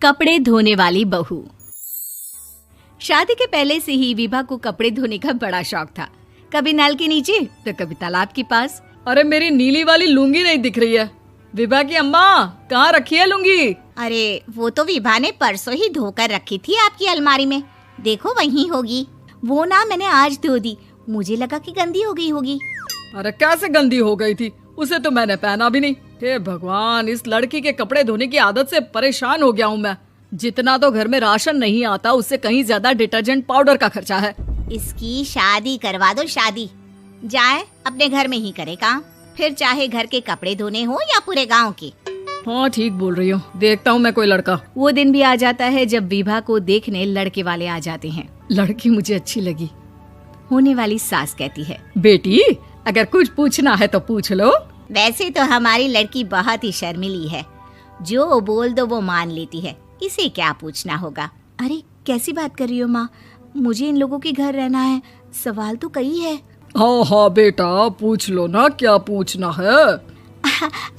कपड़े धोने वाली बहू। शादी के पहले से ही विभा को कपड़े धोने का बड़ा शौक था। कभी नल के नीचे तो कभी तालाब के पास। अरे मेरी नीली वाली लुंगी नहीं दिख रही है। विभा की अम्मा, कहाँ रखी है लुंगी? अरे वो तो विभा ने परसों ही धोकर रखी थी आपकी अलमारी में, देखो वहीं होगी। वो ना मैंने आज धो दी, मुझे लगा कि गंदी हो गई होगी। अरे कैसे गंदी हो गई थी? उसे तो मैंने पहना भी नहीं। हे भगवान, इस लड़की के कपड़े धोने की आदत से परेशान हो गया हूँ मैं। जितना तो घर में राशन नहीं आता, उससे कहीं ज्यादा डिटर्जेंट पाउडर का खर्चा है। इसकी शादी करवा दो, शादी जाए अपने घर में ही करे काम, फिर चाहे घर के कपड़े धोने हो या पूरे गांव के। हाँ ठीक बोल रही हूँ, देखता हूँ मैं कोई लड़का। वो दिन भी आ जाता है जब विभा को देखने लड़के वाले आ जाते हैं। लड़की मुझे अच्छी लगी। होने वाली सास कहती है, बेटी अगर कुछ पूछना है तो पूछ लो। वैसे तो हमारी लड़की बहुत ही शर्मीली है, जो बोल दो वो मान लेती है, इसे क्या पूछना होगा। अरे कैसी बात कर रही हो माँ, मुझे इन लोगों के घर रहना है, सवाल तो कई है। हाँ हाँ बेटा, पूछ लो ना, क्या पूछना है।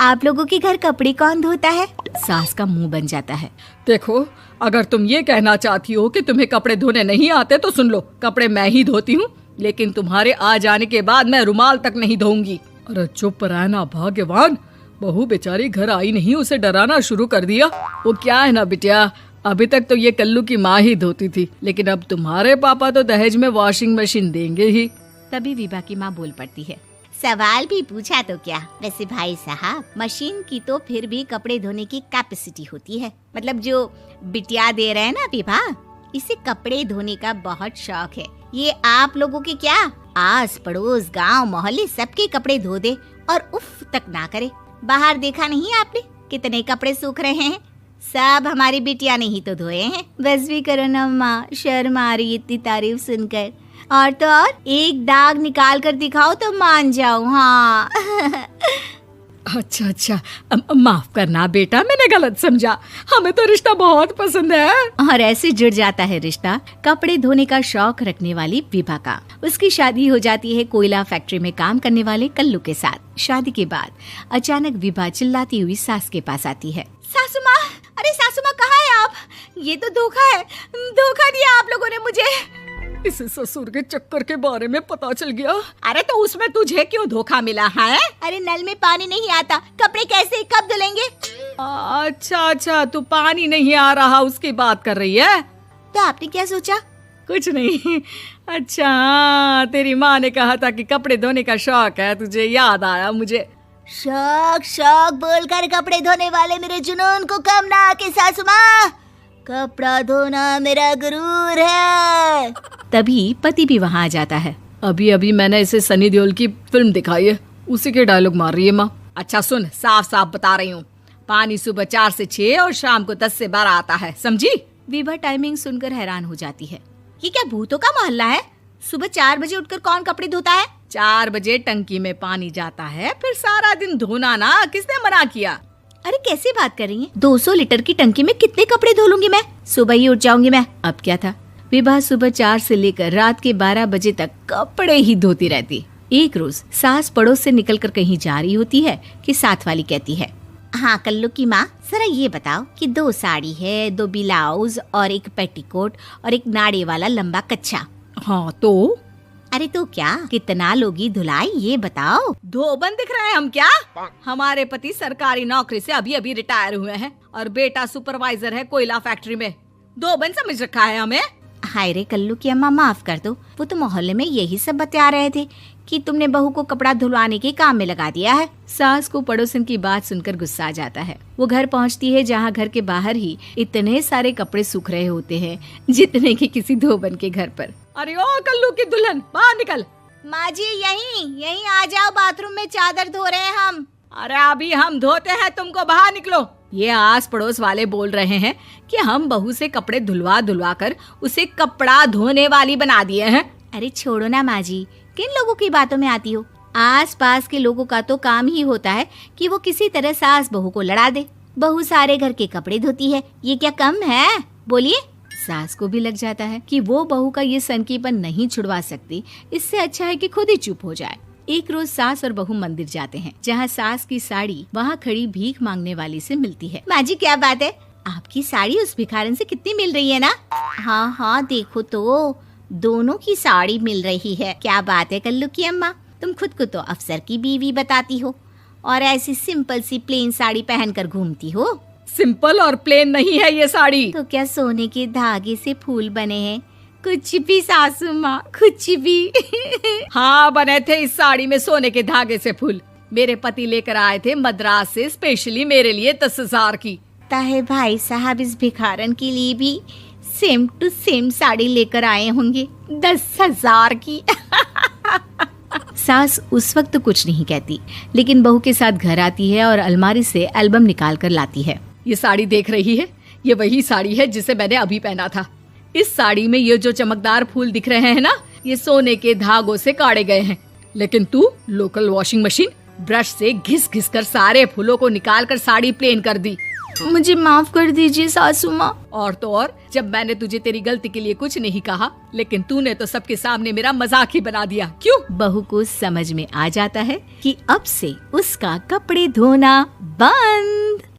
आप लोगों के घर कपड़े कौन धोता है? सास का मुंह बन जाता है। देखो, अगर तुम ये कहना चाहती हो कि तुम्हें कपड़े धोने नहीं आते तो सुन लो, कपड़े मैं ही धोती हूँ, लेकिन तुम्हारे आ जाने के बाद मैं रुमाल तक नहीं धोऊंगी। अरे चुप रहना भाग्यवान, बहू बेचारी घर आई नहीं, उसे डराना शुरू कर दिया। वो क्या है ना बिटिया, अभी तक तो ये कल्लू की माँ ही धोती थी, लेकिन अब तुम्हारे पापा तो दहेज में वॉशिंग मशीन देंगे ही। तभी विभा की माँ बोल पड़ती है, सवाल भी पूछा तो क्या। वैसे भाई साहब, मशीन की तो फिर भी कपड़े धोने की कैपेसिटी होती है। मतलब जो बिटिया दे रहे हैं ना विभा, इसे कपड़े धोने का बहुत शौक है। ये आप लोगों के क्या, आस पड़ोस गांव मोहल्ले सबके कपड़े धो दे और उफ तक ना करे। बाहर देखा नहीं आपने कितने कपड़े सूख रहे हैं? सब हमारी बिटिया ने ही तो धोए हैं। बस भी करो ना माँ, शर्म आ रही इतनी तारीफ सुनकर। और तो और एक दाग निकाल कर दिखाओ तो मान जाओ। हाँ अच्छा, माफ करना बेटा, मैंने गलत समझा। हमें तो रिश्ता बहुत पसंद है। और ऐसे जुड़ जाता है रिश्ता कपड़े धोने का शौक रखने वाली विभा का। उसकी शादी हो जाती है कोयला फैक्ट्री में काम करने वाले कल्लू के साथ। शादी के बाद अचानक विभा चिल्लाती हुई सास के पास आती है। सासू माँ, अरे सासू माँ कहाँ है आप? ये तो धोखा है, धोखा दिया आप लोगों ने मुझे। इसे ससुर के चक्कर के बारे में पता चल गया। अरे तो उसमें तुझे क्यों धोखा मिला है? अरे नल में पानी नहीं आता, कपड़े कैसे कब धुलेंगे? अच्छा, तू पानी नहीं आ रहा उसकी बात कर रही है। तो आपने क्या सोचा? कुछ नहीं। अच्छा, तेरी माँ ने कहा था कि कपड़े धोने का शौक है तुझे, याद आया मुझे। शौक बोलकर कपड़े धोने वाले मेरे जुनून को कम ना आके सासू माँ, कपड़ा धोना मेरा गुरूर है। तभी पति भी वहाँ आ जाता है। अभी मैंने इसे सनी देओल की फिल्म दिखाई है, उसी के डायलॉग मार रही है माँ। अच्छा सुन, साफ साफ बता रही हूँ, पानी सुबह 4 से 6 और शाम को 10 से 12 आता है, समझी? विभा टाइमिंग सुनकर हैरान हो जाती है। ये क्या भूतों का मोहल्ला है? सुबह 4 बजे उठकर कौन कपड़े धोता है? 4 बजे टंकी में पानी जाता है, फिर सारा दिन धोना ना, किसने मना किया? अरे कैसी बात कर रही हैं? 200 लीटर की टंकी में कितने कपड़े धो लूंगी मैं? सुबह ही उठ जाऊंगी मैं। अब क्या था, विभा सुबह 4 से लेकर रात के 12 बजे तक कपड़े ही धोती रहती। एक रोज सास पड़ोस से निकलकर कहीं जा रही होती है कि साथ वाली कहती है, हाँ कल्लू की माँ, जरा ये बताओ कि 2 साड़ी है, 2 ब्लाउज और एक पेटीकोट और एक नाड़े वाला लंबा कच्छा। हाँ तो? अरे तो क्या, कितना लोगी धुलाई ये बताओ। धोबन दिख रहे हैं हम क्या? हमारे पति सरकारी नौकरी से अभी रिटायर हुए हैं और बेटा सुपरवाइजर है कोयला फैक्ट्री में। धोबन समझ रखा है हमें? हाय रे कल्लू की अम्मा, माफ कर दो, वो तो मोहल्ले में यही सब बता रहे थे कि तुमने बहू को कपड़ा धुलवाने के काम में लगा दिया है। सास को पड़ोसन की बात सुनकर गुस्सा आ जाता है। वो घर पहुंचती है जहां घर के बाहर ही इतने सारे कपड़े सूख रहे होते हैं जितने कि किसी धोबन के घर पर। अरे ओ कल्लू की दुल्हन, बाहर निकल। माँ जी यहीं आ जाओ, बाथरूम में चादर धो रहे हैं हम। अरे अभी हम धोते हैं, तुमको बाहर निकलो। ये आस पड़ोस वाले बोल रहे हैं कि हम बहू से कपड़े धुलवा कर उसे कपड़ा धोने वाली बना दिए हैं। अरे छोड़ो ना माँ जी, किन लोगों की बातों में आती हो? आस पास के लोगों का तो काम ही होता है कि वो किसी तरह सास बहू को लड़ा दे। बहू सारे घर के कपड़े धोती है, ये क्या कम है? बोलिए। सास को भी लग जाता है कि वो बहू का ये सनकीपन नहीं छुड़वा सकती, इससे अच्छा है कि खुद ही चुप हो जाए। एक रोज सास और बहू मंदिर जाते हैं, जहाँ सास की साड़ी वहाँ खड़ी भीख मांगने वाली से मिलती है। माँ जी क्या बात है, आपकी साड़ी उस भिखारन से कितनी मिल रही है ना? हाँ हाँ देखो तो, दोनों की साड़ी मिल रही है। क्या बात है कल्लू की अम्मा, तुम खुद को तो अफसर की बीवी बताती हो और ऐसी सिंपल सी प्लेन साड़ी पहनकर घूमती हो। सिंपल और प्लेन नहीं है ये साड़ी। तो क्या सोने के धागे से फूल बने हैं? कुछ भी सासू माँ, कुछ भी। हाँ बने थे इस साड़ी में सोने के धागे से फूल। मेरे पति लेकर आए थे मद्रास से स्पेशली मेरे लिए 10,000 की। ताहे भाई साहब इस भिखारन के लिए भी सेम टू सेम साड़ी लेकर आए होंगे 10,000 की। सास उस वक्त कुछ नहीं कहती, लेकिन बहू के साथ घर आती है और अलमारी से एल्बम निकाल कर लाती है। ये साड़ी देख रही है, ये वही साड़ी है जिसे मैंने अभी पहना था। इस साड़ी में ये जो चमकदार फूल दिख रहे हैं ना, ये सोने के धागों से काढ़े गए हैं। लेकिन तू लोकल वॉशिंग मशीन ब्रश से घिस घिस कर सारे फूलों को निकाल कर साड़ी प्लेन कर दी। मुझे माफ कर दीजिए सासू माँ। और तो और, जब मैंने तुझे तेरी गलती के लिए कुछ नहीं कहा, लेकिन तूने तो सबके सामने मेरा मजाक ही बना दिया। क्यों? बहू को समझ में आ जाता है कि अब से उसका कपड़े धोना बंद।